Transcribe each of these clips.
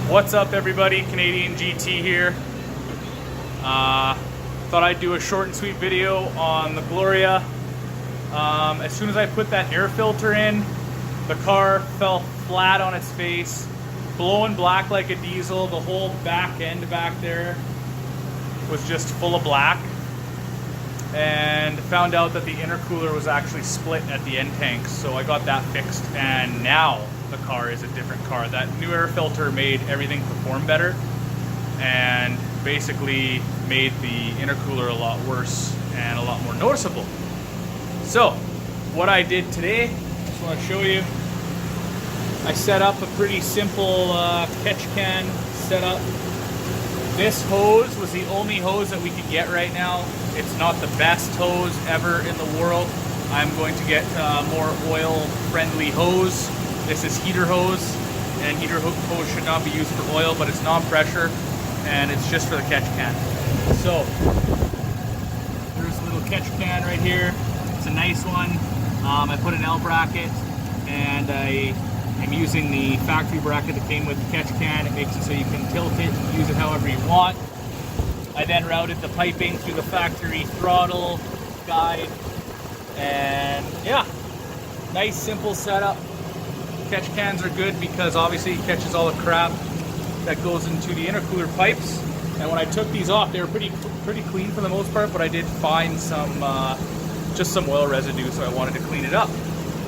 What's up everybody, Canadian GT here. Thought I'd do a short and sweet video on the Gloria. As soon as I put that air filter in, the car fell flat on its face, blowing black like a diesel. The whole back end back there was just full of black. And found out that the intercooler was actually split at the end tanks, so I got that fixed, and now the car is a different car. That new air filter made everything perform better and basically made the intercooler a lot worse and a lot more noticeable. So what I did today, just want to show you, I set up a pretty simple catch can setup. This hose was the only hose that we could get right now. It's not the best hose ever in the world. I'm going to get more oil-friendly hose. This is heater hose, and heater hose should not be used for oil, but it's non-pressure, and it's just for the catch can. So, there's a little catch can right here. It's a nice one. I put an L bracket, and I'm using the factory bracket that came with the catch can. It makes it so you can tilt it and use it however you want. I then routed the piping through the factory throttle guide, and yeah, nice simple setup. Catch cans are good because obviously it catches all the crap that goes into the intercooler pipes. And when I took these off, they were pretty clean for the most part, but I did find some just some oil residue, so I wanted to clean it up.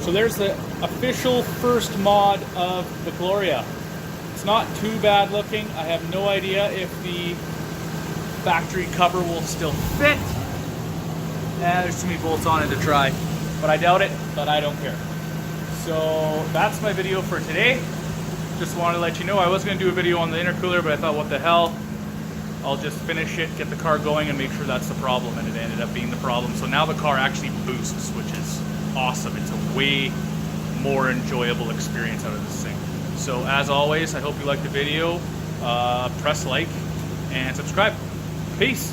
So there's the official first mod of the Gloria. It's not too bad looking. I have no idea if the factory cover will still fit. There's too many bolts on it to try, but I doubt it, but I don't care. So that's my video for today. Just wanted to let you know I was going to do a video on the intercooler, but I thought, what the hell, I'll just finish it, get the car going, and make sure that's the problem, and it ended up being the problem. So now the car actually boosts, which is awesome. It's a way more enjoyable experience out of this thing. So as always, I hope you liked the video. Press like and subscribe. Peace.